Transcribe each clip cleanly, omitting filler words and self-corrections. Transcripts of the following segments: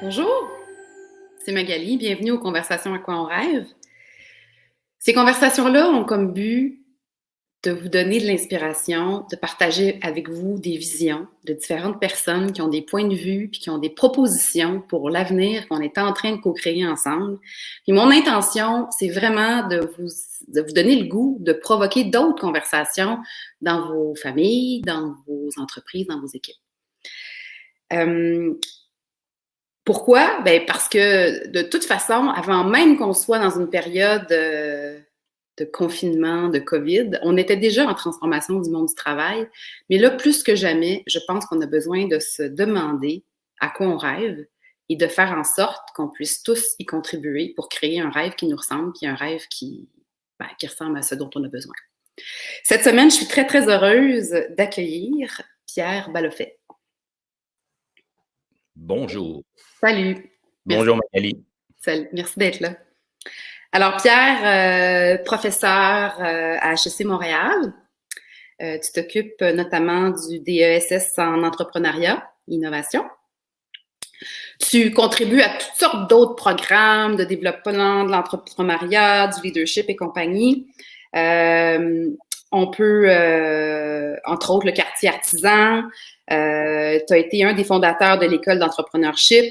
Bonjour, c'est Magali. Bienvenue aux Conversations à quoi on rêve. Ces conversations-là ont comme but de vous donner de l'inspiration, de partager avec vous des visions de différentes personnes qui ont des points de vue puis qui ont des propositions pour l'avenir qu'on est en train de co-créer ensemble. Puis mon intention, c'est vraiment de vous donner le goût de provoquer d'autres conversations dans vos familles, dans vos entreprises, dans vos équipes. Pourquoi? Ben parce que de toute façon, avant même qu'on soit dans une période de confinement, de COVID, on était déjà en transformation du monde du travail. Mais là, plus que jamais, je pense qu'on a besoin de se demander à quoi on rêve et de faire en sorte qu'on puisse tous y contribuer pour créer un rêve qui nous ressemble, puis un rêve qui ressemble à ce dont on a besoin. Cette semaine, je suis très, très heureuse d'accueillir Pierre Baloffet. Bonjour. Salut. Bonjour Magali. Salut, merci d'être là. Alors Pierre, professeur à HEC Montréal, tu t'occupes notamment du DESS en entrepreneuriat, innovation. Tu contribues à toutes sortes d'autres programmes de développement de l'entrepreneuriat, du leadership et compagnie. On peut, entre autres, le quartier artisan. Tu as été un des fondateurs de l'école d'entrepreneurship,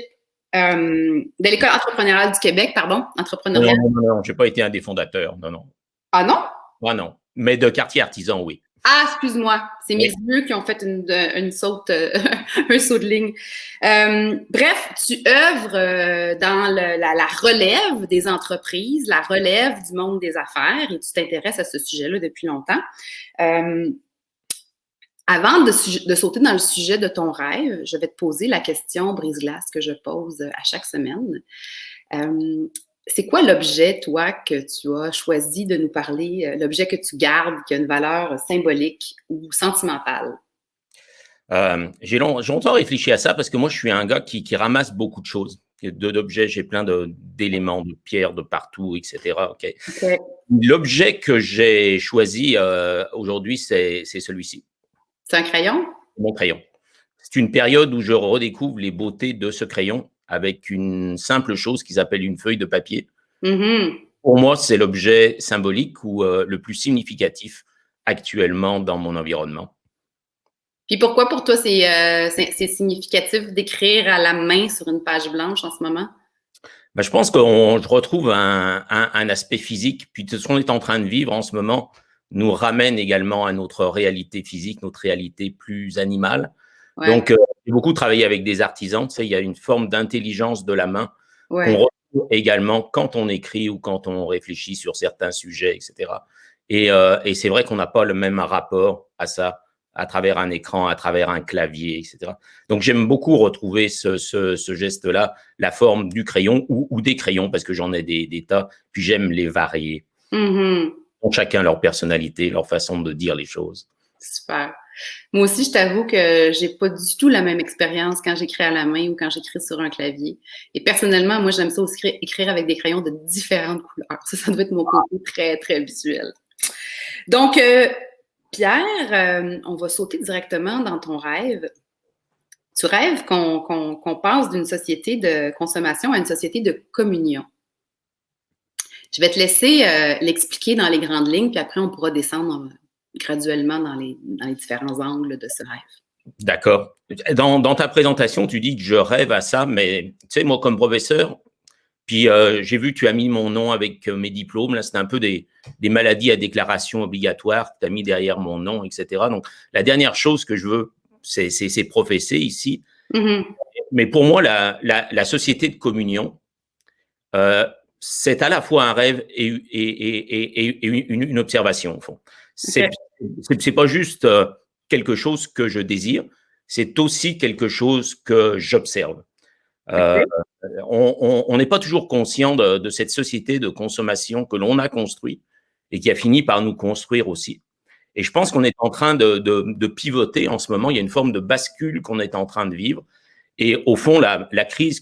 de l'école entrepreneuriale du Québec, pardon. Entrepreneuriale. Non, je n'ai pas été un des fondateurs, non. Ah non? Ah non, mais de quartier artisan, oui. Ah, excuse-moi, c'est mes yeux qui ont fait une saute, un saut de ligne. Bref, tu œuvres dans la relève des entreprises, la relève du monde des affaires, et tu t'intéresses à ce sujet-là depuis longtemps. Avant de sauter dans le sujet de ton rêve, je vais te poser la question brise-glace que je pose à chaque semaine. C'est quoi l'objet, toi, que tu as choisi de nous parler, l'objet que tu gardes, qui a une valeur symbolique ou sentimentale? J'ai longtemps réfléchi à ça parce que moi, je suis un gars qui ramasse beaucoup de choses. D'objets, j'ai plein d'éléments, de pierres de partout, etc. Okay. L'objet que j'ai choisi aujourd'hui, c'est celui-ci. C'est un crayon? Mon crayon. C'est une période où je redécouvre les beautés de ce crayon avec une simple chose qui s'appelle une feuille de papier. Pour moi, c'est l'objet symbolique ou le plus significatif actuellement dans mon environnement. Puis pourquoi pour toi c'est significatif d'écrire à la main sur une page blanche en ce moment? Ben, je pense que je retrouve un aspect physique, puis tout ce qu'on est en train de vivre en ce moment nous ramène également à notre réalité physique, notre réalité plus animale. Ouais. Donc, j'ai beaucoup travaillé avec des artisans. Tu sais, il y a une forme d'intelligence de la main qu'on retrouve également quand on écrit ou quand on réfléchit sur certains sujets, etc. Et c'est vrai qu'on n'a pas le même rapport à ça à travers un écran, à travers un clavier, etc. Donc, j'aime beaucoup retrouver ce geste-là, la forme du crayon ou des crayons, parce que j'en ai des tas, puis j'aime les varier. Donc, chacun leur personnalité, leur façon de dire les choses. Super. Moi aussi, je t'avoue que j'ai pas du tout la même expérience quand j'écris à la main ou quand j'écris sur un clavier. Et personnellement, moi, j'aime ça aussi écrire avec des crayons de différentes couleurs. Ça doit être mon côté très, très visuel. Donc, Pierre, on va sauter directement dans ton rêve. Tu rêves qu'on passe d'une société de consommation à une société de communion. Je vais te laisser l'expliquer dans les grandes lignes, puis après, on pourra descendre graduellement dans les différents angles de ce rêve. D'accord. Dans ta présentation, tu dis que je rêve à ça, mais tu sais, moi, comme professeur, puis j'ai vu que tu as mis mon nom avec mes diplômes. Là, c'est un peu des maladies à déclaration obligatoire que tu as mis derrière mon nom, etc. Donc, la dernière chose que je veux, c'est professer ici. Mais pour moi, la société de communion, c'est à la fois un rêve et une observation, au fond. C'est pas juste quelque chose que je désire, c'est aussi quelque chose que j'observe. On n'est pas toujours conscient de cette société de consommation que l'on a construite et qui a fini par nous construire aussi. Et je pense qu'on est en train de pivoter en ce moment. Il y a une forme de bascule qu'on est en train de vivre. Et au fond, la crise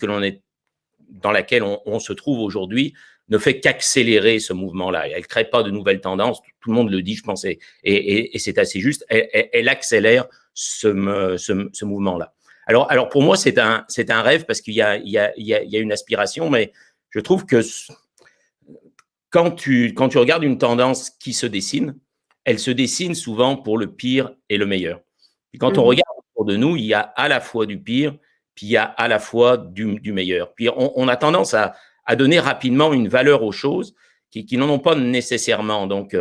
dans laquelle on se trouve aujourd'hui ne fait qu'accélérer ce mouvement-là. Elle ne crée pas de nouvelles tendances. Tout le monde le dit, je pense, et c'est assez juste. Elle accélère ce mouvement-là. Alors pour moi, c'est un rêve parce qu'il y a une aspiration, mais je trouve que quand tu regardes une tendance qui se dessine, elle se dessine souvent pour le pire et le meilleur. Et quand on regarde autour de nous, il y a à la fois du pire, puis il y a à la fois du meilleur. Puis on a tendance à donner rapidement une valeur aux choses qui n'en ont pas nécessairement. Donc,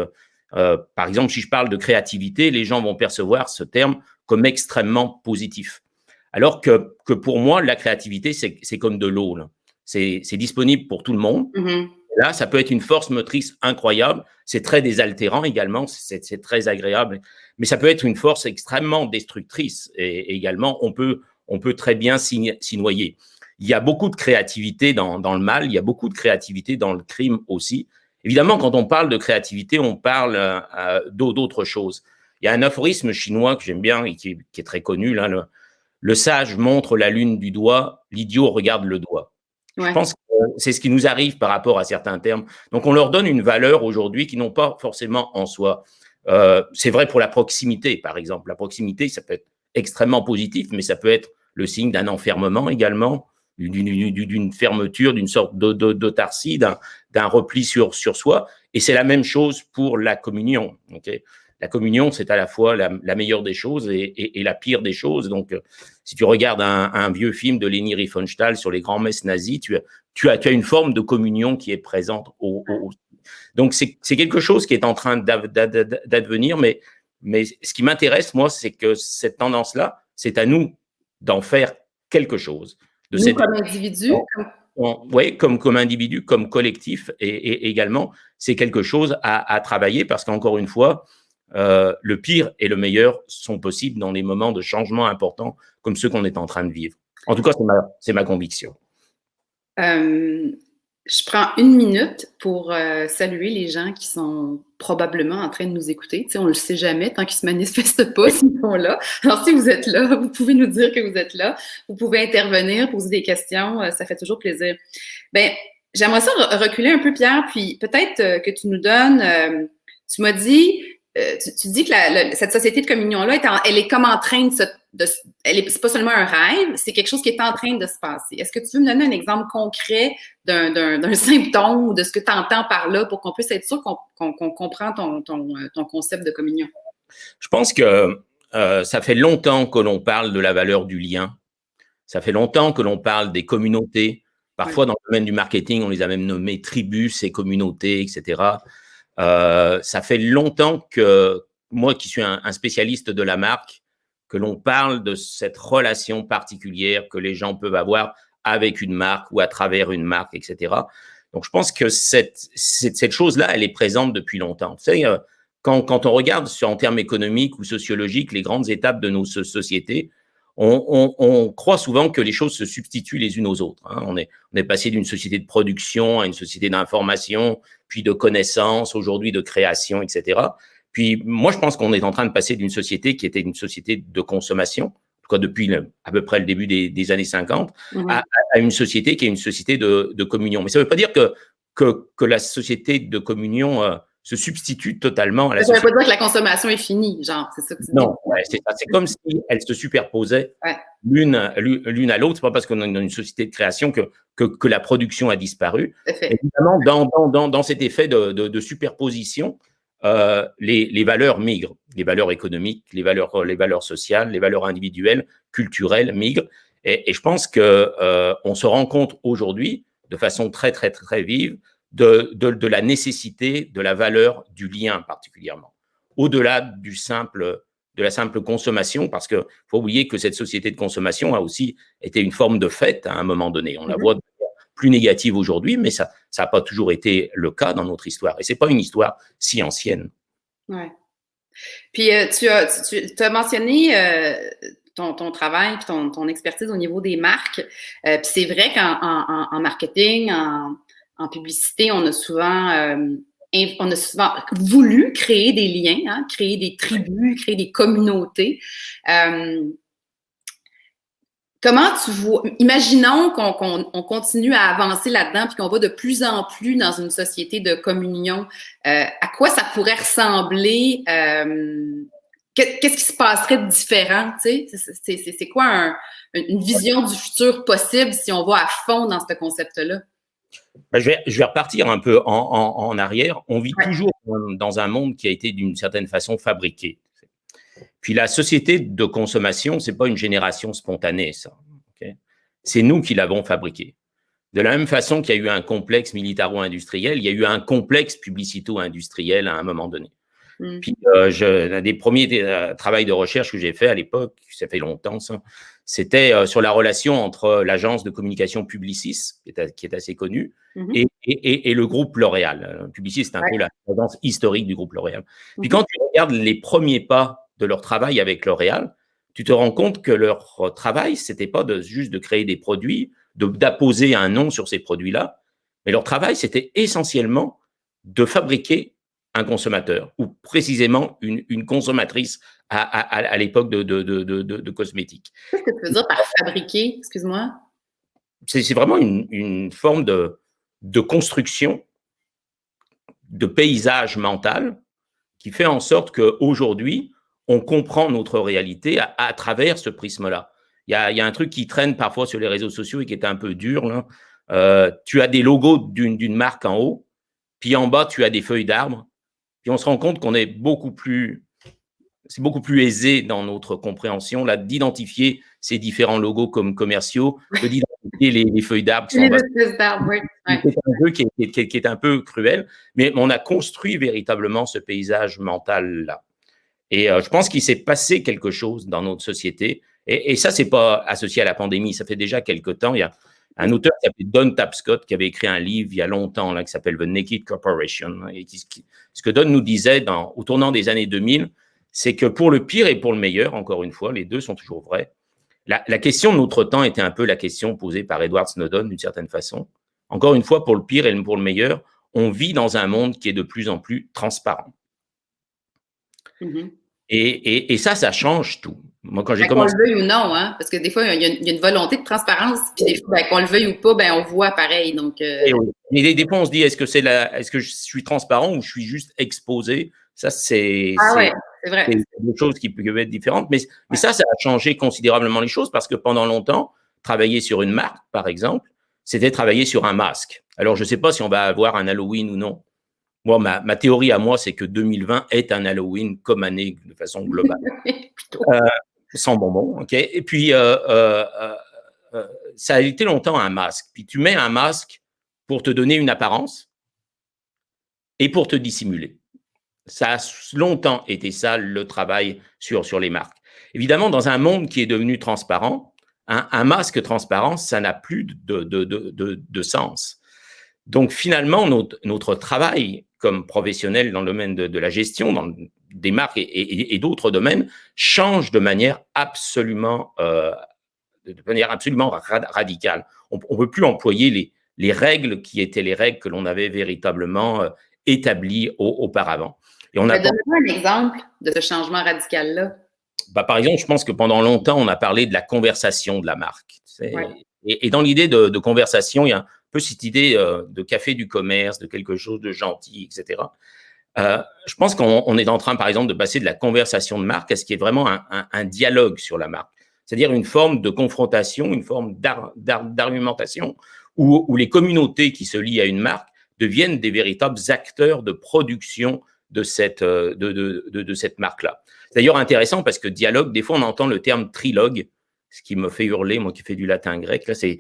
par exemple, si je parle de créativité, les gens vont percevoir ce terme comme extrêmement positif. Alors que pour moi, la créativité, c'est comme de l'eau. C'est disponible pour tout le monde. Là, ça peut être une force motrice incroyable. C'est très désaltérant également. C'est très agréable. Mais ça peut être une force extrêmement destructrice. Et également, on peut très bien s'y noyer. Il y a beaucoup de créativité dans le mal. Il y a beaucoup de créativité dans le crime aussi. Évidemment, quand on parle de créativité, on parle d'autre chose. Il y a un aphorisme chinois que j'aime bien et qui est très connu. Là, le sage montre la lune du doigt, l'idiot regarde le doigt. Je pense que c'est ce qui nous arrive par rapport à certains termes. Donc, on leur donne une valeur aujourd'hui qu'ils n'ont pas forcément en soi. C'est vrai pour la proximité, par exemple. La proximité, ça peut être extrêmement positif, mais ça peut être le signe d'un enfermement également, d'une fermeture, d'une sorte d'autarcie, d'un repli sur soi. Et c'est la même chose pour la communion. Okay, la communion, c'est à la fois la meilleure des choses et la pire des choses. Donc, si tu regardes un vieux film de Leni Riefenstahl sur les grands-messes nazis, tu as une forme de communion qui est présente. Donc, c'est quelque chose qui est en train d'advenir. Mais ce qui m'intéresse, moi, c'est que cette tendance-là, c'est à nous d'en faire quelque chose. Nous, comme individus? Oui, comme individu, comme collectif, et également, c'est quelque chose à travailler parce qu'encore une fois, le pire et le meilleur sont possibles dans les moments de changement importants comme ceux qu'on est en train de vivre. En tout cas, c'est ma conviction. Je prends une minute pour saluer les gens qui sont probablement en train de nous écouter. Tu sais, on ne le sait jamais tant qu'ils ne se manifestent pas, s'ils sont là. Alors, si vous êtes là, vous pouvez nous dire que vous êtes là. Vous pouvez intervenir, poser des questions. Ça fait toujours plaisir. Bien, j'aimerais ça reculer un peu, Pierre, puis peut-être que tu nous donnes… tu m'as dit… tu dis que cette société de communion-là, elle est comme en train c'est pas seulement un rêve, c'est quelque chose qui est en train de se passer. Est-ce que tu veux me donner un exemple concret d'un symptôme ou de ce que tu entends par là pour qu'on puisse être sûr qu'on comprend ton concept de communion? Je pense que ça fait longtemps que l'on parle de la valeur du lien. Ça fait longtemps que l'on parle des communautés. Parfois, dans le domaine du marketing, on les a même nommées tribus et communautés, etc. Ça fait longtemps que moi, qui suis un spécialiste de la marque, que l'on parle de cette relation particulière que les gens peuvent avoir avec une marque ou à travers une marque, etc. Donc, je pense que cette chose-là, elle est présente depuis longtemps. Tu sais, quand on regarde en termes économiques ou sociologiques les grandes étapes de nos sociétés, on croit souvent que les choses se substituent les unes aux autres. Hein. On est passé d'une société de production à une société d'information, puis de connaissance, aujourd'hui de création, etc. Puis moi, je pense qu'on est en train de passer d'une société qui était une société de consommation, en tout cas depuis à peu près le début des années 50, à une société qui est une société de communion. Mais ça ne veut pas dire que la société de communion se substitue totalement à la société. Ça ne veut pas dire que la consommation est finie, genre, c'est ça que tu dis. Non, ouais, c'est ça. C'est comme si elles se superposaient l'une à l'autre. C'est pas parce qu'on est dans une société de création que la production a disparu. Évidemment, dans cet effet de superposition, les valeurs migrent. Les valeurs économiques, les valeurs sociales, les valeurs individuelles, culturelles migrent. Et je pense qu'on se rend compte aujourd'hui, de façon très, très, très vive, de la nécessité, de la valeur du lien particulièrement, au-delà de la simple consommation, parce qu'il faut oublier que cette société de consommation a aussi été une forme de fête à un moment donné. On la voit plus négative aujourd'hui, mais ça n'a pas toujours été le cas dans notre histoire. Et ce n'est pas une histoire si ancienne. Ouais. Puis tu as mentionné ton travail et ton expertise au niveau des marques. Puis c'est vrai qu'en marketing, en publicité, on a souvent voulu créer des liens, hein, créer des tribus, créer des communautés. Comment tu vois, imaginons qu'on continue à avancer là-dedans puis qu'on va de plus en plus dans une société de communion. À quoi ça pourrait ressembler? qu'est-ce qui se passerait de différent, tu sais? C'est quoi une vision du futur possible si on va à fond dans ce concept-là? Ben, je vais repartir un peu en arrière. On vit Ouais. toujours dans un monde qui a été d'une certaine façon fabriqué. Puis la société de consommation, c'est pas une génération spontanée, ça. Okay? C'est nous qui l'avons fabriqué. De la même façon qu'il y a eu un complexe militaro-industriel, il y a eu un complexe publicito-industriel à un moment donné. Mm. Puis un des premiers travaux de recherche que j'ai fait à l'époque, ça fait longtemps ça, c'était sur la relation entre l'agence de communication Publicis, qui est assez connue, et le groupe L'Oréal. Publicis, c'est un peu l'agence historique du groupe L'Oréal. Puis quand tu regardes les premiers pas de leur travail avec L'Oréal, tu te rends compte que leur travail, c'était pas juste de créer des produits, d'apposer un nom sur ces produits-là, mais leur travail, c'était essentiellement de fabriquer un consommateur, ou précisément une consommatrice à l'époque de cosmétiques. Qu'est-ce que tu veux dire par fabriquer? Excuse-moi. C'est vraiment une forme de construction, de paysage mental qui fait en sorte qu'aujourd'hui, on comprend notre réalité à travers ce prisme-là. Il y a un truc qui traîne parfois sur les réseaux sociaux et qui est un peu dur, là. Tu as des logos d'une marque en haut, puis en bas, tu as des feuilles d'arbres. Puis on se rend compte qu'on est c'est beaucoup plus aisé dans notre compréhension là d'identifier ces différents logos comme commerciaux que d'identifier les feuilles d'arbres qui sont en bas. C'est un jeu qui est un peu cruel, mais on a construit véritablement ce paysage mental-là. Et je pense qu'il s'est passé quelque chose dans notre société. Et ça, c'est pas associé à la pandémie. Ça fait déjà quelque temps. Il y a un auteur qui s'appelle Don Tapscott qui avait écrit un livre il y a longtemps là, qui s'appelle The Naked Corporation. Et ce que Don nous disait au tournant des années 2000, c'est que pour le pire et pour le meilleur, encore une fois, les deux sont toujours vrais, la question de notre temps était un peu la question posée par Edward Snowden d'une certaine façon. Encore une fois, pour le pire et pour le meilleur, on vit dans un monde qui est de plus en plus transparent. Et ça change tout. Moi, quand j'ai commencé... Qu'on le veuille ou non, hein? Parce que des fois, il y a une volonté de transparence, puis des fois, qu'on le veuille ou pas, on voit pareil. Donc, Mais des fois, on se dit, est-ce que je suis transparent ou je suis juste exposé? Ça, c'est vrai. des choses qui peuvent être différentes. Mais ça a changé considérablement les choses parce que pendant longtemps, travailler sur une marque, par exemple, c'était travailler sur un masque. Alors, je ne sais pas si on va avoir un Halloween ou non. Moi, ma théorie à moi, c'est que 2020 est un Halloween comme année de façon globale. Sans bonbons, OK? Et puis, ça a été longtemps un masque. Puis tu mets un masque pour te donner une apparence et pour te dissimuler. Ça a longtemps été ça, le travail sur les marques. Évidemment, dans un monde qui est devenu transparent, un masque transparent, ça n'a plus de sens. Donc, finalement, notre travail comme professionnel dans le domaine de la gestion, dans des marques et d'autres domaines, change de manière absolument radicale. On ne peut plus employer les règles qui étaient les règles que l'on avait véritablement établies auparavant. Et donne-moi un exemple de ce changement radical-là. Par exemple, je pense que pendant longtemps, on a parlé de la conversation de la marque. Et dans l'idée de conversation, il y a un peu cette idée de café du commerce, de quelque chose de gentil, etc. Je pense qu'on est en train, par exemple, de passer de la conversation de marque à ce qui est vraiment un dialogue sur la marque. C'est-à-dire une forme de confrontation, une forme d'argumentation où les communautés qui se lient à une marque deviennent des véritables acteurs de production de cette marque-là. C'est d'ailleurs intéressant parce que dialogue, des fois, on entend le terme trilogue, ce qui me fait hurler, moi qui fais du latin grec. Là, c'est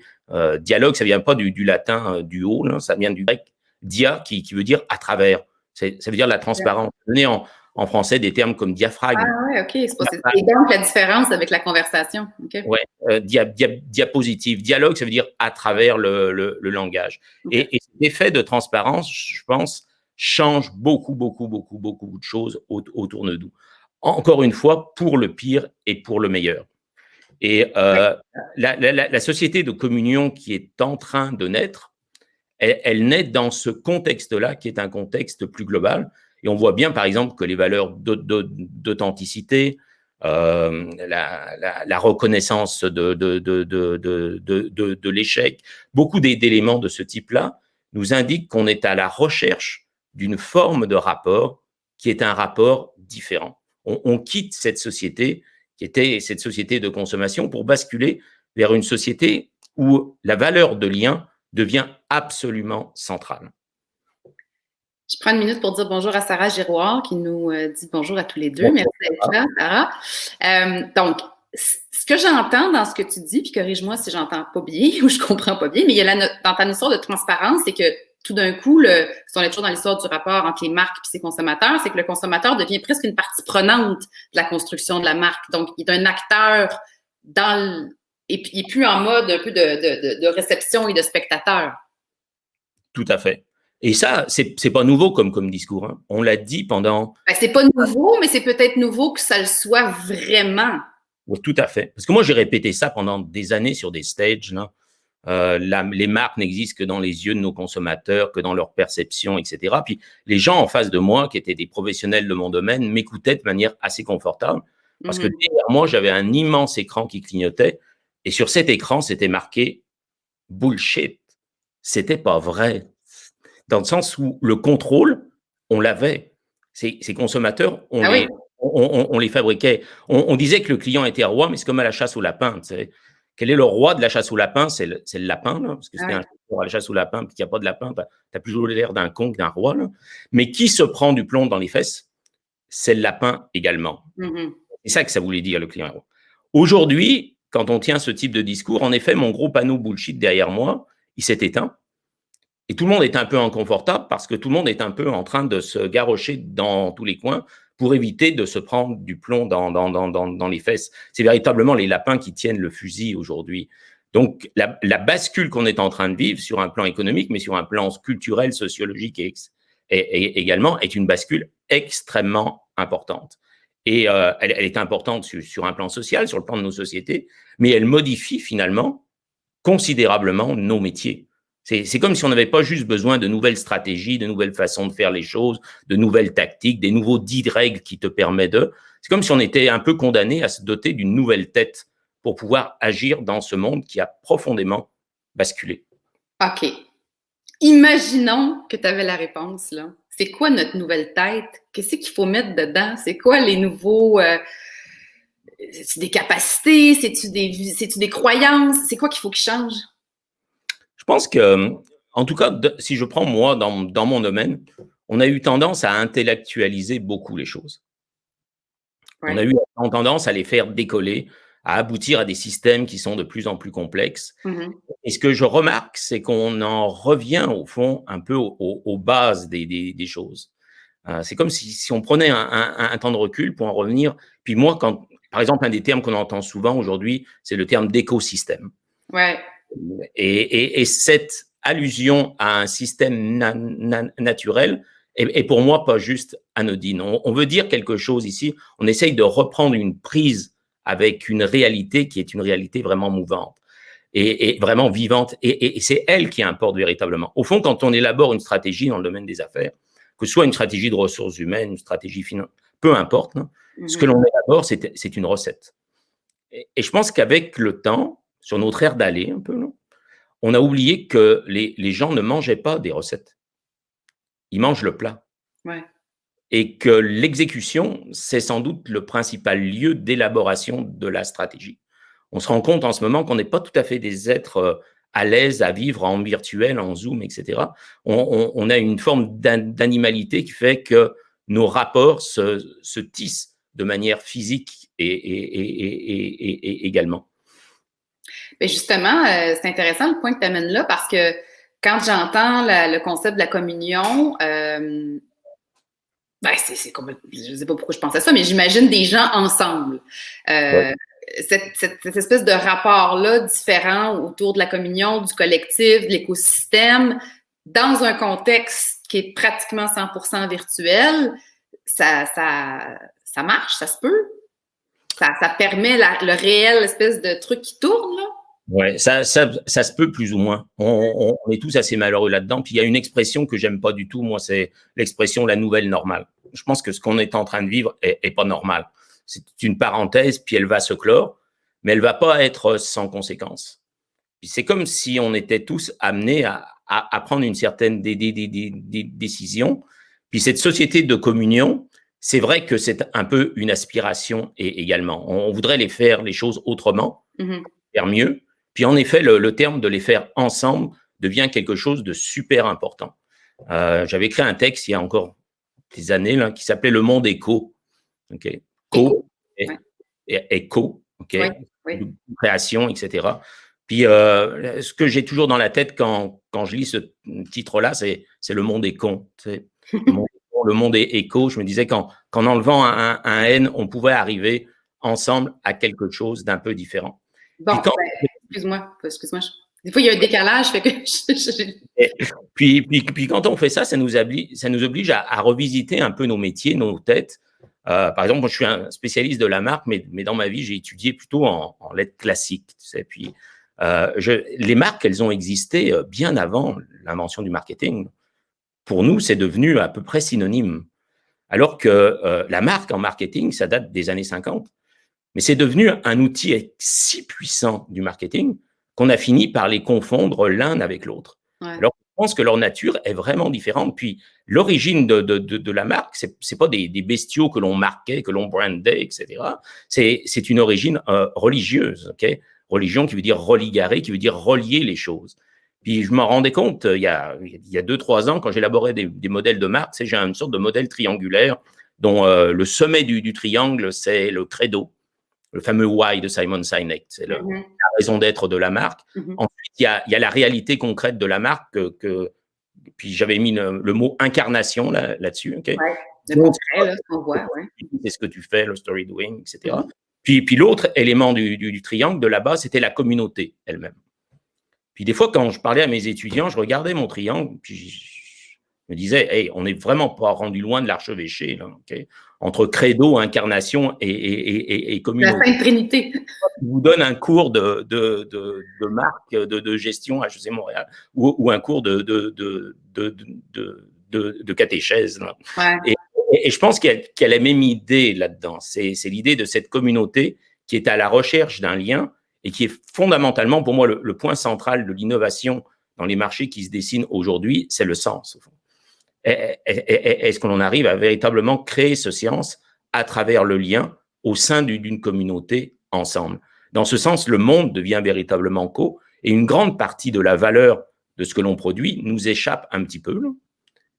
dialogue, ça vient pas du latin du haut, là, ça vient du grec dia, qui veut dire à travers. Ça veut dire la transparence. Donner en français des termes comme diaphragme. Ah oui, OK. C'est donc la différence avec la conversation. Okay. Oui, diapositive. Dialogue, ça veut dire à travers le langage. Okay. Et cet effet de transparence, je pense, change beaucoup de choses autour de nous. Encore une fois, pour le pire et pour le meilleur. Et la société de communion qui est en train de naître, elle naît dans ce contexte-là, qui est un contexte plus global. Et on voit bien, par exemple, que les valeurs d'authenticité, la reconnaissance de l'échec, beaucoup d'éléments de ce type-là nous indiquent qu'on est à la recherche d'une forme de rapport qui est un rapport différent. on quitte cette société qui était cette société de consommation pour basculer vers une société où la valeur de lien devient absolument centrale. Je prends une minute pour dire bonjour à Sarah Giroir qui nous dit bonjour à tous les deux. Bonjour, merci d'être là, Sarah. Donc, ce que j'entends dans ce que tu dis, puis corrige-moi si j'entends pas bien ou je comprends pas bien, mais il y a dans ta notion de transparence, c'est que tout d'un coup, si on est toujours dans l'histoire du rapport entre les marques et ses consommateurs, c'est que le consommateur devient presque une partie prenante de la construction de la marque. Donc, il est un acteur et puis il est plus en mode un peu de réception et de spectateur. Tout à fait. Et ça, c'est pas nouveau comme discours. Hein. On l'a dit pendant… C'est pas nouveau, mais c'est peut-être nouveau que ça le soit vraiment. Oui, tout à fait. Parce que moi, j'ai répété ça pendant des années sur des stages. Là. Les marques n'existent que dans les yeux de nos consommateurs, que dans leur perception, etc. Puis les gens en face de moi, qui étaient des professionnels de mon domaine, m'écoutaient de manière assez confortable. Parce que derrière moi, j'avais un immense écran qui clignotait. Et sur cet écran, c'était marqué « bullshit ». C'était pas vrai. Dans le sens où le contrôle, on l'avait. Ces consommateurs, on les fabriquait. On disait que le client était roi, mais c'est comme à la chasse au lapin. Tu sais. Quel est le roi de la chasse au lapin? C'est le lapin, là, parce que c'était un chasseur à la chasse au lapin, puis qu'il n'y a pas de lapin, tu as plus l'air d'un con que d'un roi. Là. Mais qui se prend du plomb dans les fesses? C'est le lapin également. C'est ça que ça voulait dire, le client est roi. Aujourd'hui, quand on tient ce type de discours, en effet, mon gros panneau bullshit derrière moi, il s'est éteint. Et tout le monde est un peu inconfortable parce que tout le monde est un peu en train de se garrocher dans tous les coins pour éviter de se prendre du plomb dans les fesses. C'est véritablement les lapins qui tiennent le fusil aujourd'hui. Donc, la bascule qu'on est en train de vivre sur un plan économique, mais sur un plan culturel, sociologique et également, est une bascule extrêmement importante. Et elle est importante sur un plan social, sur le plan de nos sociétés, mais elle modifie finalement considérablement nos métiers. C'est comme si on n'avait pas juste besoin de nouvelles stratégies, de nouvelles façons de faire les choses, de nouvelles tactiques, des nouveaux 10 règles qui te permettent de… C'est comme si on était un peu condamné à se doter d'une nouvelle tête pour pouvoir agir dans ce monde qui a profondément basculé. OK. Imaginons que tu avais la réponse, là. C'est quoi notre nouvelle tête? Qu'est-ce qu'il faut mettre dedans? C'est quoi les nouveaux… c'est-tu des capacités? C'est-tu des croyances? C'est quoi qu'il faut qu'il change? Je pense que, en tout cas, si je prends moi dans mon domaine, on a eu tendance à intellectualiser beaucoup les choses. Ouais. On a eu tendance à les faire décoller, à aboutir à des systèmes qui sont de plus en plus complexes. Et ce que je remarque, c'est qu'on en revient au fond un peu aux bases des choses. C'est comme si on prenait un temps de recul pour en revenir. Puis moi, par exemple, un des termes qu'on entend souvent aujourd'hui, c'est le terme d'écosystème. Ouais. Et cette allusion à un système naturel est pour moi pas juste anodine. On veut dire quelque chose ici, on essaye de reprendre une prise avec une réalité qui est une réalité vraiment mouvante et vraiment vivante, et c'est elle qui importe véritablement. Au fond, quand on élabore une stratégie dans le domaine des affaires, que ce soit une stratégie de ressources humaines, une stratégie financière, peu importe, hein, ce que l'on élabore, c'est une recette. Et je pense qu'avec le temps, sur notre aire d'aller un peu, non, on a oublié que les gens ne mangeaient pas des recettes. Ils mangent le plat. Ouais. Et que l'exécution, c'est sans doute le principal lieu d'élaboration de la stratégie. On se rend compte en ce moment qu'on n'est pas tout à fait des êtres à l'aise à vivre en virtuel, en Zoom, etc. On a une forme d'animalité qui fait que nos rapports se tissent de manière physique et également. Mais justement, c'est intéressant le point que tu amènes là parce que quand j'entends le concept de la communion, c'est comme, je ne sais pas pourquoi je pense à ça, mais j'imagine des gens ensemble. Ouais. Cette espèce de rapport-là différent autour de la communion, du collectif, de l'écosystème, dans un contexte qui est pratiquement 100% virtuel, ça marche, ça se peut. Ça permet le réel espèce de truc qui tourne, là. Ouais, ça se peut plus ou moins. On est tous assez malheureux là-dedans. Puis il y a une expression que j'aime pas du tout, moi, c'est l'expression la nouvelle normale. Je pense que ce qu'on est en train de vivre est pas normal. C'est une parenthèse, puis elle va se clore, mais elle va pas être sans conséquence. Puis c'est comme si on était tous amenés à prendre une certaine décision. Puis cette société de communion, c'est vrai que c'est un peu une aspiration également. On voudrait faire les choses autrement, faire mieux. Puis en effet, le terme de les faire ensemble devient quelque chose de super important. J'avais écrit un texte il y a encore des années là, qui s'appelait Le monde éco. Okay. Éco, okay. Création, etc. Puis ce que j'ai toujours dans la tête quand je lis ce titre-là, c'est le monde est con. Le monde est éco. Je me disais qu'en enlevant un N, on pouvait arriver ensemble à quelque chose d'un peu différent. Bon, excuse-moi. Des fois, il y a un décalage. Fait que puis quand on fait ça, ça nous oblige à revisiter un peu nos métiers, nos têtes. Par exemple, moi, je suis un spécialiste de la marque, mais dans ma vie, j'ai étudié plutôt en lettres classiques. Tu sais, puis, les marques, elles ont existé bien avant l'invention du marketing. Pour nous, c'est devenu à peu près synonyme. Alors que la marque en marketing, ça date des années 50. Mais c'est devenu un outil si puissant du marketing qu'on a fini par les confondre l'un avec l'autre. Ouais. Alors, je pense que leur nature est vraiment différente. Puis, l'origine de la marque, c'est pas des bestiaux que l'on marquait, que l'on brandait, etc. C'est une origine religieuse, ok? Religion qui veut dire religarer, qui veut dire relier les choses. Puis, je m'en rendais compte il y a 2-3 ans, quand j'élaborais des modèles de marque, j'ai une sorte de modèle triangulaire dont le sommet du triangle, c'est le credo, le fameux why de Simon Sinek, c'est la raison d'être de la marque. Ensuite, il y a la réalité concrète de la marque, puis j'avais mis le mot incarnation là-dessus. Okay? Ouais, le concret, là, ce qu'on voit. Ouais. C'est ce que tu fais, le story doing, etc. Puis l'autre élément du triangle de là-bas, c'était la communauté elle-même. Puis des fois, quand je parlais à mes étudiants, je regardais mon triangle, puis je me disais, hey, on n'est vraiment pas rendu loin de l'archevêché, là, okay? Entre credo, incarnation et communauté. La Sainte Trinité. Je vous donne un cours de marque, de gestion à HEC Montréal, ou un cours de catéchèse. Ouais. Et je pense qu'il y a la même idée là-dedans. C'est l'idée de cette communauté qui est à la recherche d'un lien et qui est fondamentalement, pour moi, le point central de l'innovation dans les marchés qui se dessinent aujourd'hui, c'est le sens, au fond. Est-ce qu'on en arrive à véritablement créer ce sens à travers le lien au sein d'une communauté ensemble? Dans ce sens, le monde devient véritablement co, et une grande partie de la valeur de ce que l'on produit nous échappe un petit peu.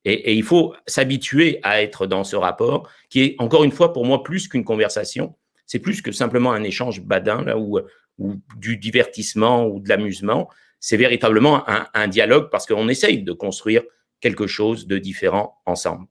Et il faut s'habituer à être dans ce rapport qui est, encore une fois, pour moi, plus qu'une conversation. C'est plus que simplement un échange badin là, ou du divertissement ou de l'amusement. C'est véritablement un dialogue parce qu'on essaye de construire quelque chose de différent ensemble.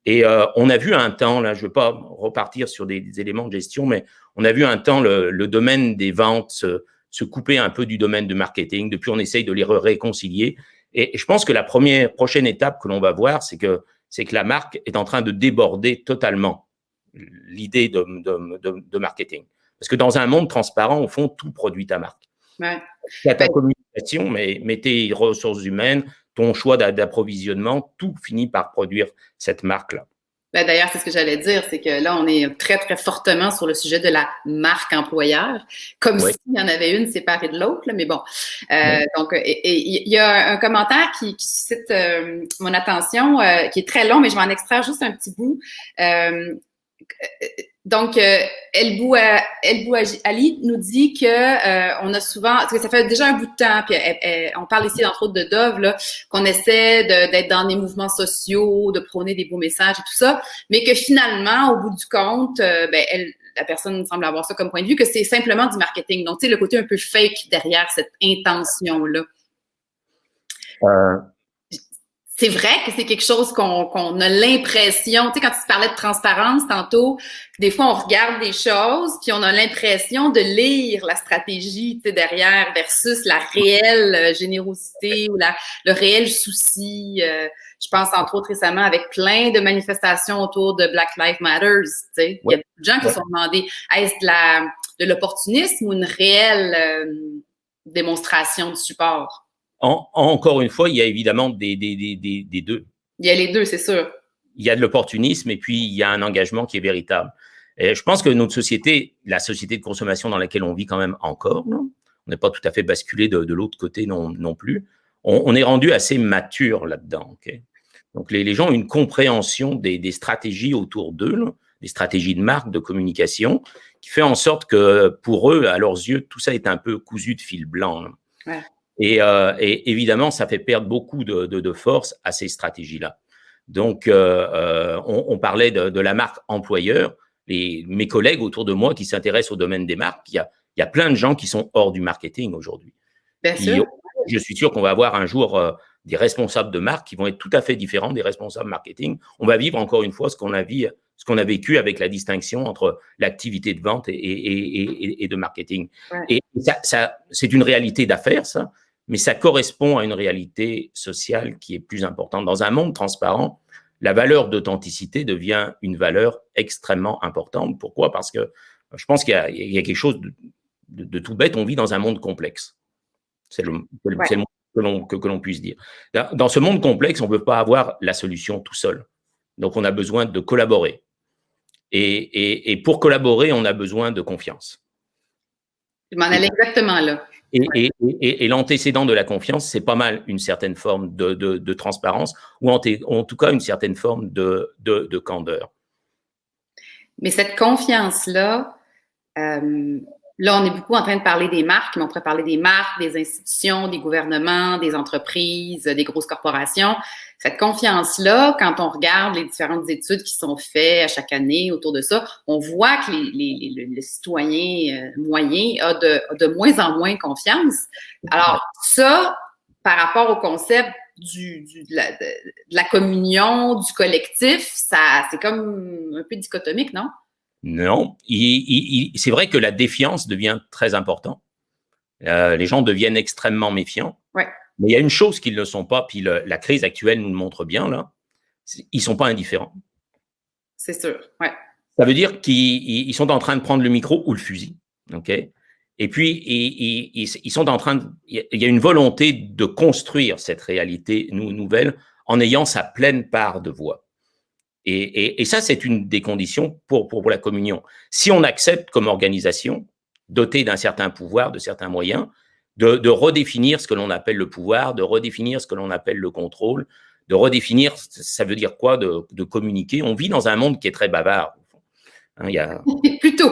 Et on a vu un temps, là, je ne veux pas repartir sur des éléments de gestion, mais on a vu un temps le domaine des ventes se couper un peu du domaine du marketing. Depuis, on essaye de les réconcilier. Et je pense que la prochaine étape que l'on va voir, c'est que la marque est en train de déborder totalement l'idée de marketing. Parce que dans un monde transparent, au fond, tout produit ta marque. Ouais. Tu as ta communication, mais tes ressources humaines, ton choix d'approvisionnement, tout finit par produire cette marque-là. Ben d'ailleurs, c'est ce que j'allais dire, c'est que là, on est très, très fortement sur le sujet de la marque employeur, comme s'il y en avait une séparée de l'autre, mais bon. Donc, il y a un commentaire qui suscite mon attention, qui est très long, mais je vais en extraire juste un petit bout. Donc, Elbou Ali nous dit que on a souvent, parce que ça fait déjà un bout de temps, puis on parle ici entre autres de Dove, là, qu'on essaie d'être dans des mouvements sociaux, de prôner des beaux messages et tout ça, mais que finalement, au bout du compte, la personne semble avoir ça comme point de vue, que c'est simplement du marketing. Donc, tu sais, le côté un peu fake derrière cette intention-là. C'est vrai que c'est quelque chose qu'on a l'impression, tu sais, quand tu parlais de transparence tantôt, des fois on regarde des choses puis on a l'impression de lire la stratégie, tu sais, derrière versus la réelle générosité ou le réel souci. Je pense entre autres récemment avec plein de manifestations autour de Black Lives Matter, tu sais. Il y a beaucoup de gens qui se sont demandé, est-ce de l'opportunisme ou une réelle démonstration de support? Encore une fois, il y a évidemment des deux. Il y a les deux, c'est sûr. Il y a de l'opportunisme et puis il y a un engagement qui est véritable. Et je pense que notre société, la société de consommation dans laquelle on vit quand même encore, on n'est pas tout à fait basculé de l'autre côté non plus. On est rendu assez mature là-dedans. Okay? Donc, les gens ont une compréhension des stratégies autour d'eux, là, des stratégies de marque, de communication, qui fait en sorte que pour eux, à leurs yeux, tout ça est un peu cousu de fil blanc. Ouais. Et évidemment, ça fait perdre beaucoup de force à ces stratégies-là. Donc, on parlait de la marque employeur. Mes collègues autour de moi qui s'intéressent au domaine des marques, il y a plein de gens qui sont hors du marketing aujourd'hui. Bien Puis, sûr. je suis sûr qu'on va avoir un jour des responsables de marque qui vont être tout à fait différents des responsables marketing. On va vivre encore une fois ce qu'on a vécu avec la distinction entre l'activité de vente et de marketing. Ouais. Et ça, c'est une réalité d'affaires, ça, mais ça correspond à une réalité sociale qui est plus importante. Dans un monde transparent, la valeur d'authenticité devient une valeur extrêmement importante. Pourquoi? Parce que je pense qu'il y a quelque chose de tout bête. On vit dans un monde complexe. C'est le mot que l'on puisse dire. Dans ce monde complexe, on ne peut pas avoir la solution tout seul. Donc, on a besoin de collaborer. Et pour collaborer, on a besoin de confiance. Je m'en allais exactement là. Et l'antécédent de la confiance, c'est pas mal une certaine forme de transparence ou en tout cas une certaine forme de candeur. Mais cette confiance-là, là, on est beaucoup en train de parler des marques, mais on pourrait parler des marques, des institutions, des gouvernements, des entreprises, des grosses corporations. Cette confiance-là, quand on regarde les différentes études qui sont faites à chaque année autour de ça, on voit que le citoyen moyen a de moins en moins confiance. Alors, ça, par rapport au concept de la communion, du collectif, c'est comme un peu dichotomique, non? Non, c'est vrai que la défiance devient très importante. Les gens deviennent extrêmement méfiants. Ouais. Mais il y a une chose qu'ils ne sont pas, puis la crise actuelle nous le montre bien, là, ils ne sont pas indifférents. C'est sûr, ouais. Ça veut dire qu'ils sont en train de prendre le micro ou le fusil, OK? Et puis, ils sont en train de… Il y a une volonté de construire cette réalité nouvelle en ayant sa pleine part de voix. Et ça, c'est une des conditions pour la communion. Si on accepte comme organisation, dotée d'un certain pouvoir, de certains moyens, de redéfinir ce que l'on appelle le pouvoir, de redéfinir ce que l'on appelle le contrôle, de redéfinir, ça veut dire quoi, de communiquer. On vit dans un monde qui est très bavard. Hein, il y a plutôt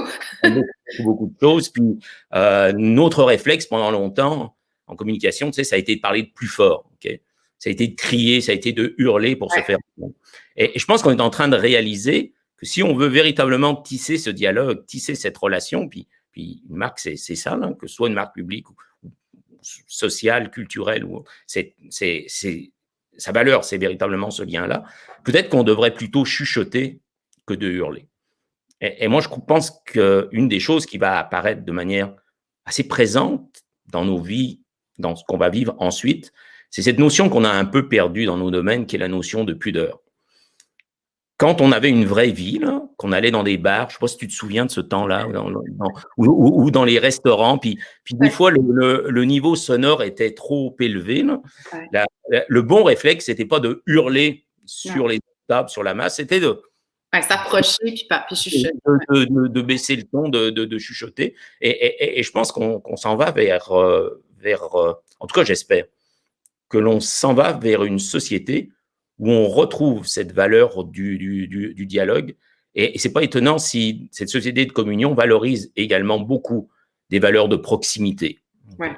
beaucoup de choses. Puis, notre réflexe pendant longtemps en communication, tu sais, ça a été de parler de plus fort. Okay? Ça a été de crier, ça a été de hurler pour se faire entendre. Et je pense qu'on est en train de réaliser que si on veut véritablement tisser ce dialogue, tisser cette relation, puis une marque, c'est ça, là, que ce soit une marque publique ou sociale, culturelle, sa valeur, c'est véritablement ce lien-là. Peut-être qu'on devrait plutôt chuchoter que de hurler. Et moi, je pense qu'une des choses qui va apparaître de manière assez présente dans nos vies, dans ce qu'on va vivre ensuite, c'est cette notion qu'on a un peu perdue dans nos domaines, qui est la notion de pudeur. Quand on avait une vraie vie, là, qu'on allait dans des bars, je ne sais pas si tu te souviens de ce temps-là, ou dans les restaurants, puis des fois, le niveau sonore était trop élevé. Là. Le bon réflexe, ce n'était pas de hurler sur les tables, sur la masse, c'était de s'approcher puis chuchoter. De baisser le ton, de chuchoter. Et je pense qu'on s'en va vers en tout cas, j'espère, que l'on s'en va vers une société où on retrouve cette valeur du dialogue. Et ce n'est pas étonnant si cette société de communion valorise également beaucoup des valeurs de proximité. Ouais.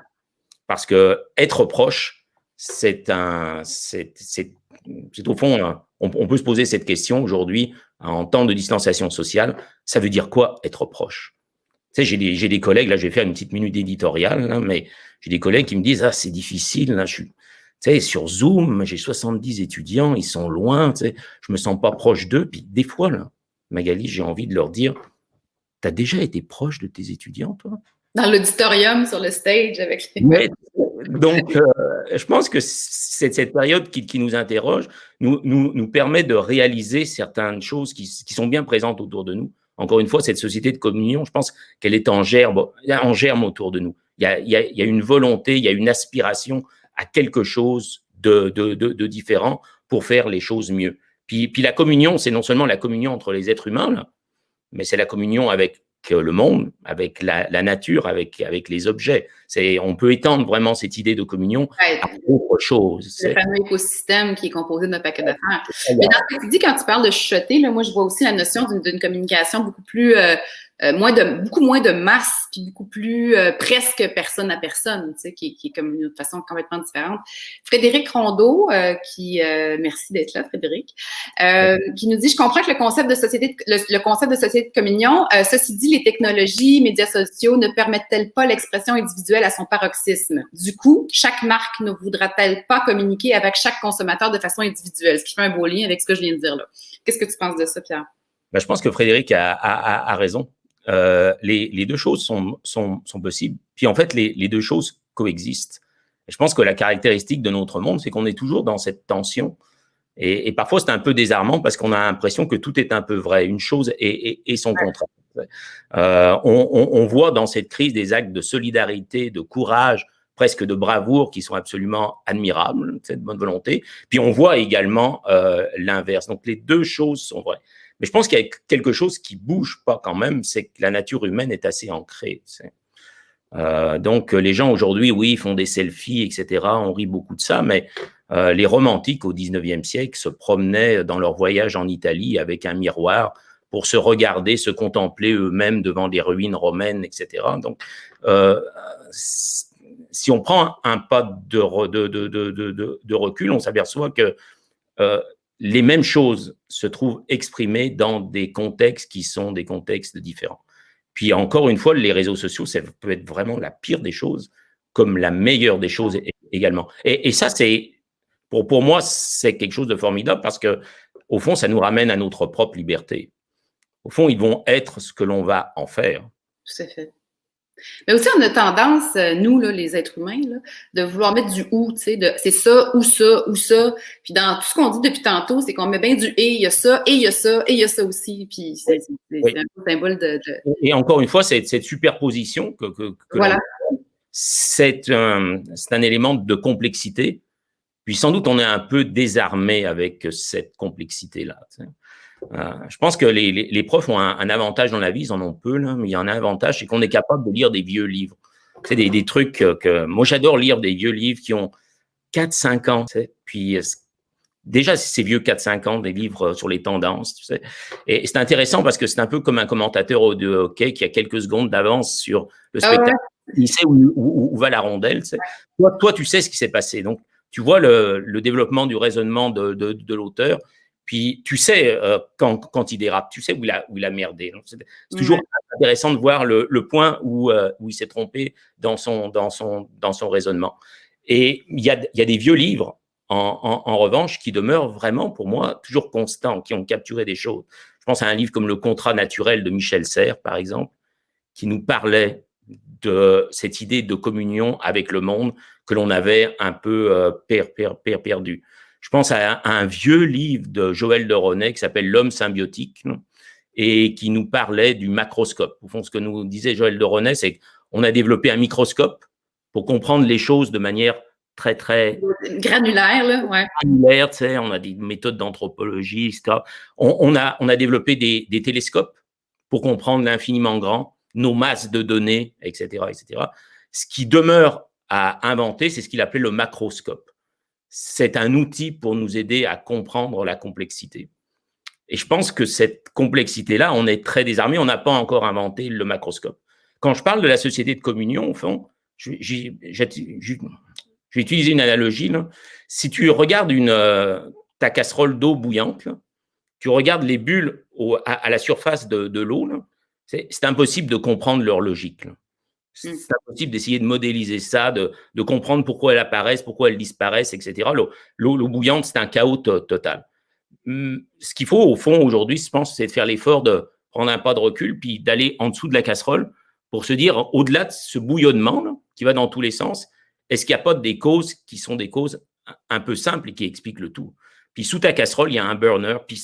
Parce que être proche, c'est au fond, on peut se poser cette question aujourd'hui, en temps de distanciation sociale, ça veut dire quoi être proche? Tu sais, j'ai des collègues, là je vais faire une petite minute éditoriale, là, mais j'ai des collègues qui me disent « Ah, c'est difficile, là, tu sais, sur Zoom, j'ai 70 étudiants, ils sont loin, tu sais, je me sens pas proche d'eux. » Puis des fois, là, Magali, j'ai envie de leur dire « T'as déjà été proche de tes étudiants, toi? » Dans l'auditorium, sur le stage, avec les… Mais, donc, je pense que cette période qui nous interroge nous permet de réaliser certaines choses qui sont bien présentes autour de nous. Encore une fois, cette société de communion, je pense qu'elle est en germe autour de nous. Il y a une volonté, il y a une aspiration à quelque chose de différent pour faire les choses mieux. Puis la communion, c'est non seulement la communion entre les êtres humains, là, mais c'est la communion avec le monde, avec la nature, avec les objets. On peut étendre vraiment cette idée de communion à autre chose. Le fameux écosystème qui est composé d'un paquet d'affaires. Mais dans ce que tu dis, quand tu parles de chuchoter, là, moi, je vois aussi la notion d'une communication beaucoup plus, beaucoup moins de masse, puis beaucoup plus presque personne à personne, tu sais, qui est comme une façon complètement différente. Frédéric Rondeau, merci d'être là, Frédéric, qui nous dit, je comprends que le concept de société de communion, ceci dit, les technologies, médias sociaux ne permettent-elles pas l'expression individuelle à son paroxysme? Du coup, chaque marque ne voudra-t-elle pas communiquer avec chaque consommateur de façon individuelle? Ce qui fait un beau lien avec ce que je viens de dire là. Qu'est-ce que tu penses de ça, Pierre? Ben, je pense que Frédéric a raison. Les deux choses sont possibles. Puis en fait, les deux choses coexistent. Et je pense que la caractéristique de notre monde, c'est qu'on est toujours dans cette tension. Et parfois, c'est un peu désarmant parce qu'on a l'impression que tout est un peu vrai, une chose et son contraire. On voit dans cette crise des actes de solidarité, de courage, presque de bravoure qui sont absolument admirables, de bonne volonté. Puis on voit également l'inverse. Donc les deux choses sont vraies. Mais je pense qu'il y a quelque chose qui bouge pas quand même, c'est que la nature humaine est assez ancrée. Donc les gens aujourd'hui, oui, font des selfies, etc. On rit beaucoup de ça, mais les romantiques au 19e siècle se promenaient dans leur voyage en Italie avec un miroir pour se regarder, se contempler eux-mêmes devant des ruines romaines, etc. Donc, si on prend un pas de recul, on s'aperçoit que les mêmes choses se trouvent exprimées dans des contextes qui sont des contextes différents. Puis encore une fois, les réseaux sociaux, ça peut être vraiment la pire des choses, comme la meilleure des choses également. Et ça, c'est pour moi, c'est quelque chose de formidable parce que au fond, ça nous ramène à notre propre liberté. Au fond, ils vont être ce que l'on va en faire. Tout à fait. Mais aussi, on a tendance, nous, là, les êtres humains, là, de vouloir mettre du « ou », tu sais, c'est ça, ou ça, ou ça. Puis dans tout ce qu'on dit depuis tantôt, c'est qu'on met bien du « et », il y a ça, et il y a ça, et il y a ça aussi. Puis c'est un symbole de… Et encore une fois, cette superposition que voilà. C'est un élément de complexité. Puis sans doute, on est un peu désarmé avec cette complexité-là. Tu sais. Je pense que les profs ont un avantage dans la vie, ils en ont peu, là, mais il y en a un avantage, c'est qu'on est capable de lire des vieux livres. C'est des trucs que… Moi, j'adore lire des vieux livres qui ont 4-5 ans. Tu sais, puis déjà, ces vieux 4-5 ans, des livres sur les tendances. Tu sais. Et c'est intéressant parce que c'est un peu comme un commentateur de hockey qui a quelques secondes d'avance sur le spectacle. Il sait où va la rondelle. Tu sais. Toi, tu sais ce qui s'est passé. Donc, tu vois le développement du raisonnement de l'auteur. Puis, tu sais quand il dérape, tu sais où il a merdé. C'est toujours intéressant de voir le point où il s'est trompé dans son raisonnement. Et il y a des vieux livres, en revanche, qui demeurent vraiment, pour moi, toujours constants, qui ont capturé des choses. Je pense à un livre comme Le Contrat naturel de Michel Serres, par exemple, qui nous parlait de cette idée de communion avec le monde que l'on avait un peu perdu. Je pense à un vieux livre de Joël de Ronet qui s'appelle L'homme symbiotique et qui nous parlait du macroscope. Au fond, ce que nous disait Joël de Ronet, c'est qu'on a développé un microscope pour comprendre les choses de manière très granulaire, là, ouais. Granulaire, tu sais, on a des méthodes d'anthropologie, etc. On a développé des télescopes pour comprendre l'infiniment grand, nos masses de données, etc., etc. Ce qui demeure à inventer, c'est ce qu'il appelait le macroscope. C'est un outil pour nous aider à comprendre la complexité. Et je pense que cette complexité-là, on est très désarmé, on n'a pas encore inventé le macroscope. Quand je parle de la société de communion, au fond, j'ai utilisé une analogie. Là. Si tu regardes ta casserole d'eau bouillante, là, tu regardes les bulles à la surface de l'eau, c'est impossible de comprendre leur logique. Là. C'est impossible d'essayer de modéliser ça, de comprendre pourquoi elles apparaissent, pourquoi elles disparaissent, etc. L'eau bouillante, c'est un chaos total. Ce qu'il faut, au fond, aujourd'hui, je pense, c'est de faire l'effort de prendre un pas de recul, puis d'aller en dessous de la casserole pour se dire, au-delà de ce bouillonnement là, qui va dans tous les sens, est-ce qu'il n'y a pas des causes qui sont des causes un peu simples et qui expliquent le tout? Puis sous ta casserole, il y a un burner, puis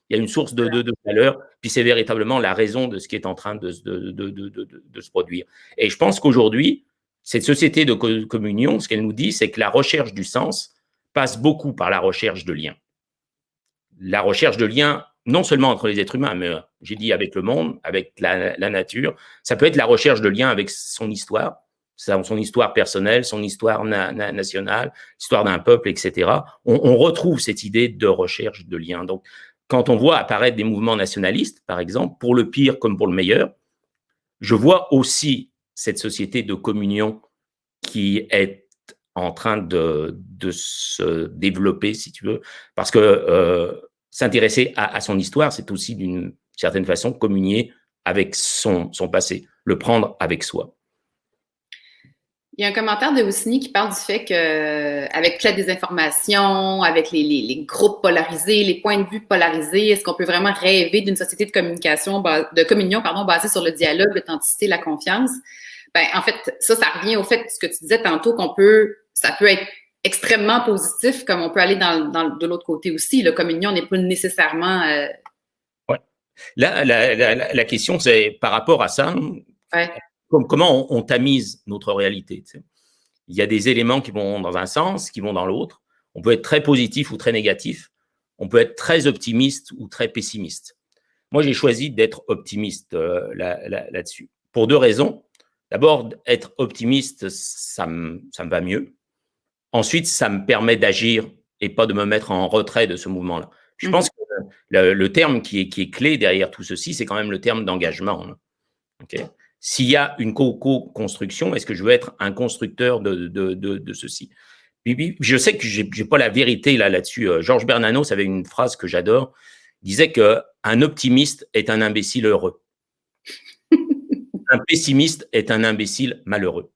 il y a une source de chaleur, puis c'est véritablement la raison de ce qui est en train de se produire. Et je pense qu'aujourd'hui, cette société de communion, ce qu'elle nous dit, c'est que la recherche du sens passe beaucoup par la recherche de liens. La recherche de liens non seulement entre les êtres humains, mais j'ai dit avec le monde, avec la nature. Ça peut être la recherche de liens avec son histoire, son histoire personnelle, son histoire nationale, l'histoire d'un peuple, etc. On retrouve cette idée de recherche de liens. Donc, quand on voit apparaître des mouvements nationalistes, par exemple, pour le pire comme pour le meilleur, je vois aussi cette société de communion qui est en train de se développer, si tu veux, parce que s'intéresser à son histoire, c'est aussi d'une certaine façon communier avec son passé, le prendre avec soi. Il y a un commentaire de Houssini qui parle du fait qu'avec toute la désinformation, avec les groupes polarisés, les points de vue polarisés, est-ce qu'on peut vraiment rêver d'une société de communion basée sur le dialogue, l'authenticité, la confiance? Ben, en fait, ça revient au fait, ce que tu disais tantôt, ça peut être extrêmement positif, comme on peut aller de l'autre côté aussi. La communion n'est pas nécessairement... Ouais. Là, la question, c'est par rapport à ça, ouais. Comment on tamise notre réalité, tu sais. Il y a des éléments qui vont dans un sens, qui vont dans l'autre. On peut être très positif ou très négatif. On peut être très optimiste ou très pessimiste. Moi, j'ai choisi d'être optimiste là-dessus. Pour deux raisons. D'abord, être optimiste, ça me va mieux. Ensuite, ça me permet d'agir et pas de me mettre en retrait de ce mouvement-là. Je pense que le terme qui est clé derrière tout ceci, c'est quand même le terme d'engagement. Okay. S'il y a une co-construction, est-ce que je veux être un constructeur de ceci? Je sais que je n'ai pas la vérité là-dessus. Georges Bernanos avait une phrase que j'adore. Il disait qu'un optimiste est un imbécile heureux. Un pessimiste est un imbécile malheureux.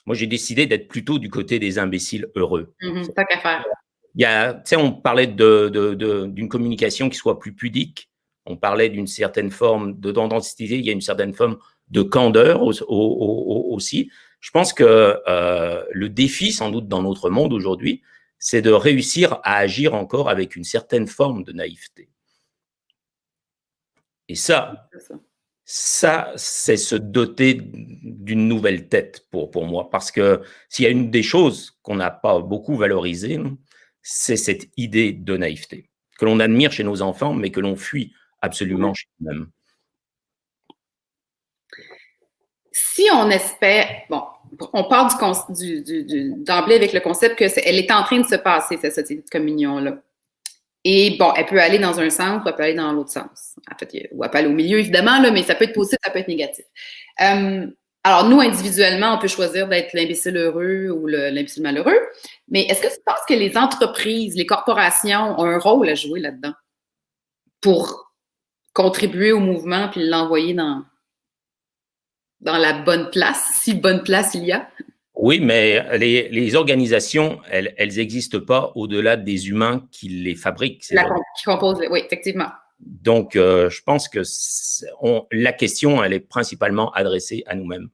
Moi, j'ai décidé d'être plutôt du côté des imbéciles heureux. C'est pas qu'à faire. On parlait d'une communication qui soit plus pudique. On parlait d'une certaine forme d'authenticité. Il y a une certaine forme de candeur aussi. Je pense que le défi, sans doute, dans notre monde aujourd'hui, c'est de réussir à agir encore avec une certaine forme de naïveté. Et ça, c'est se doter d'une nouvelle tête pour moi. Parce que s'il y a une des choses qu'on n'a pas beaucoup valorisées, c'est cette idée de naïveté, que l'on admire chez nos enfants, mais que l'on fuit absolument chez nous-mêmes. Si on espère, bon, on part d'emblée avec le concept qu'elle est en train de se passer, cette société de communion-là. Et bon, elle peut aller dans un sens ou elle peut aller dans l'autre sens. En fait, ou elle peut aller au milieu, évidemment, là, mais ça peut être positif, ça peut être négatif. Alors, nous, individuellement, on peut choisir d'être l'imbécile heureux ou l'imbécile malheureux. Mais est-ce que tu penses que les entreprises, les corporations ont un rôle à jouer là-dedans pour contribuer au mouvement puis l'envoyer dans la bonne place, si bonne place il y a? Oui, mais les organisations, elles n'existent pas au-delà des humains qui les fabriquent. Qui composent, oui, effectivement. Donc, je pense que la question, elle est principalement adressée à nous-mêmes.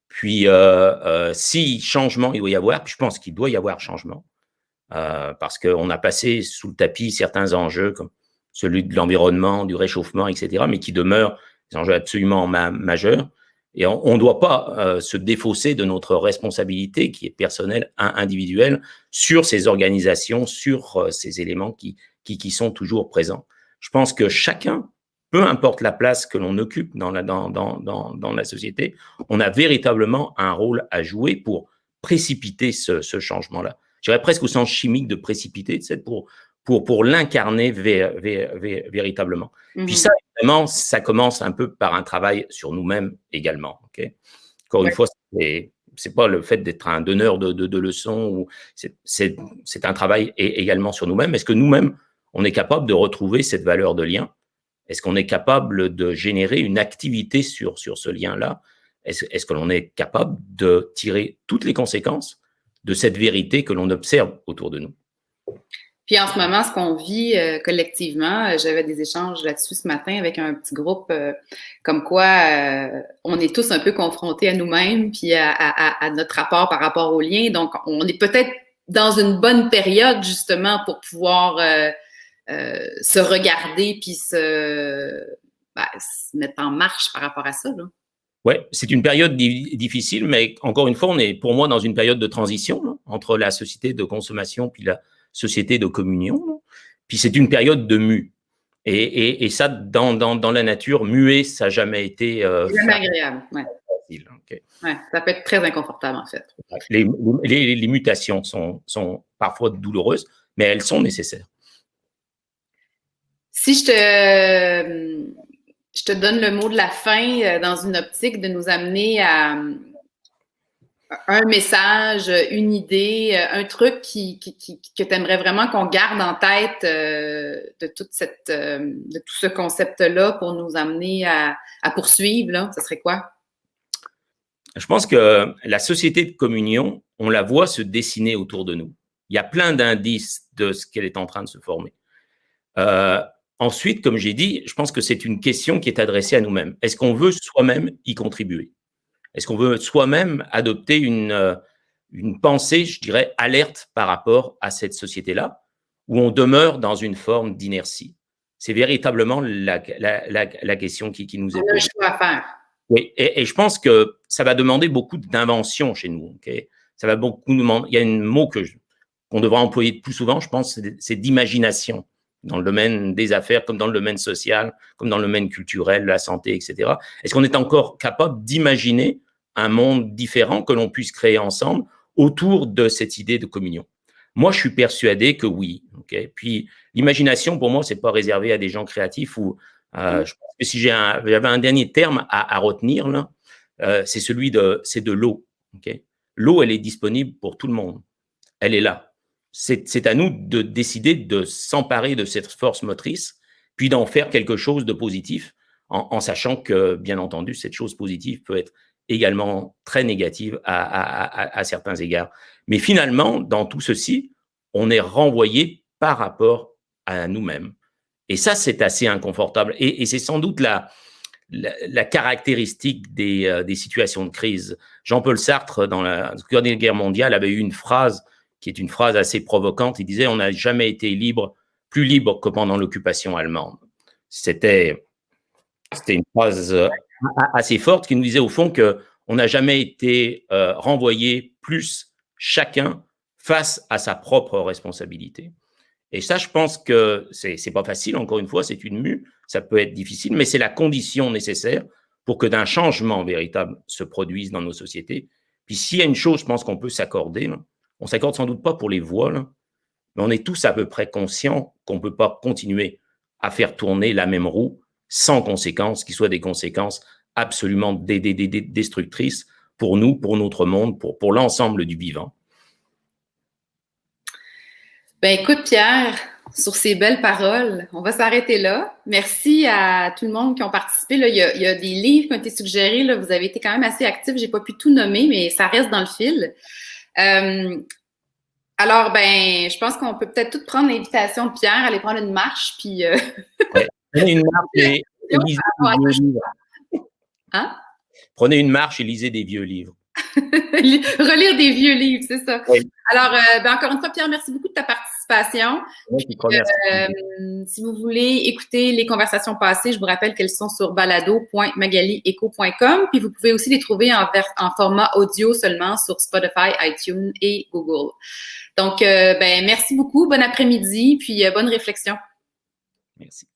Puis, si changement il doit y avoir, je pense qu'il doit y avoir changement, parce qu'on a passé sous le tapis certains enjeux comme celui de l'environnement, du réchauffement, etc., mais qui demeurent des enjeux absolument majeurs. Et on ne doit pas se défausser de notre responsabilité qui est personnelle, individuelle, sur ces organisations, sur ces éléments qui sont toujours présents. Je pense que chacun, peu importe la place que l'on occupe dans la société, on a véritablement un rôle à jouer pour précipiter ce changement-là. Je dirais presque au sens chimique de précipiter, pour l'incarner véritablement. Puis ça, évidemment, ça commence un peu par un travail sur nous-mêmes également. Okay. Encore une fois, c'est pas le fait d'être un donneur de leçons, c'est un travail également sur nous-mêmes. Est-ce que nous-mêmes, on est capable de retrouver cette valeur de lien? Est-ce qu'on est capable de générer une activité sur ce lien-là? Est-ce que l'on est capable de tirer toutes les conséquences de cette vérité que l'on observe autour de nous? Puis en ce moment, ce qu'on vit collectivement, j'avais des échanges là-dessus ce matin avec un petit groupe, comme quoi on est tous un peu confrontés à nous-mêmes, puis à notre rapport par rapport aux liens. Donc, on est peut-être dans une bonne période, justement, pour pouvoir se regarder, puis se mettre en marche par rapport à ça, là. Oui, c'est une période difficile, mais encore une fois, on est pour moi dans une période de transition là, entre la société de consommation puis la société de communion. Là. Puis c'est une période de mue. Et ça, dans la nature, muet, ça n'a jamais été jamais agréable. Ouais. facile. Okay. Ouais, ça peut être très inconfortable, en fait. Les mutations sont parfois douloureuses, mais elles sont nécessaires. Si je te donne le mot de la fin dans une optique de nous amener à un message, une idée, un truc que tu aimerais vraiment qu'on garde en tête de tout ce concept-là pour nous amener à poursuivre, là, ce serait quoi? Je pense que la société de communion, on la voit se dessiner autour de nous. Il y a plein d'indices de ce qu'elle est en train de se former. Ensuite, comme j'ai dit, je pense que c'est une question qui est adressée à nous-mêmes. Est-ce qu'on veut soi-même y contribuer? Est-ce qu'on veut soi-même adopter une pensée, je dirais, alerte par rapport à cette société-là, où on demeure dans une forme d'inertie? C'est véritablement la question qui nous est posée. On a un choix à faire. Oui, et je pense que ça va demander beaucoup d'invention chez nous. Okay? Ça va beaucoup demander. Il y a un mot qu'on devra employer plus souvent, je pense, c'est d'imagination dans le domaine des affaires, comme dans le domaine social, comme dans le domaine culturel, la santé, etc. Est-ce qu'on est encore capable d'imaginer un monde différent que l'on puisse créer ensemble autour de cette idée de communion? Moi, je suis persuadé que oui. Okay? Puis, l'imagination, pour moi, c'est pas réservé à des gens créatifs ou je pense que si j'avais un dernier terme à retenir, là, c'est de l'eau. Okay? L'eau, elle est disponible pour tout le monde. Elle est là. C'est à nous de décider de s'emparer de cette force motrice, puis d'en faire quelque chose de positif, en sachant que, bien entendu, cette chose positive peut être également très négative à certains égards. Mais finalement, dans tout ceci, on est renvoyé par rapport à nous-mêmes. Et ça, c'est assez inconfortable. Et c'est sans doute la caractéristique des situations de crise. Jean-Paul Sartre, dans la Dernière Guerre mondiale, avait eu une phrase qui est une phrase assez provocante. Il disait « On n'a jamais été plus libre que pendant l'occupation allemande ». C'était une phrase assez forte qui nous disait au fond qu'on n'a jamais été renvoyé plus chacun face à sa propre responsabilité. Et ça, je pense que c'est pas facile, encore une fois, c'est une mue, ça peut être difficile, mais c'est la condition nécessaire pour que d'un changement véritable se produise dans nos sociétés. Puis s'il y a une chose, je pense qu'on peut s'accorder, on s'accorde sans doute pas pour les voix, là, mais on est tous à peu près conscients qu'on ne peut pas continuer à faire tourner la même roue sans conséquences, qui soient des conséquences absolument destructrices pour nous, pour notre monde, pour l'ensemble du vivant. Ben écoute, Pierre, sur ces belles paroles, on va s'arrêter là. Merci à tout le monde qui ont participé. Là, il y a des livres qui ont été suggérés. Là. Vous avez été quand même assez actifs. J'ai pas pu tout nommer, mais ça reste dans le fil. Alors, ben, je pense qu'on peut peut-être tout prendre l'invitation de Pierre, aller prendre une marche, puis... Ouais. Prenez une marche et lisez des vieux livres. Hein? Prenez une marche et lisez des vieux livres. Relire des vieux livres, c'est ça. Oui. Alors, ben, encore une fois, Pierre, merci beaucoup de ta participation. Oui, si vous voulez écouter les conversations passées, je vous rappelle qu'elles sont sur balado.magalieco.com. Puis vous pouvez aussi les trouver en format audio seulement sur Spotify, iTunes et Google. Donc, ben, merci beaucoup. Bon après-midi, puis bonne réflexion. Merci.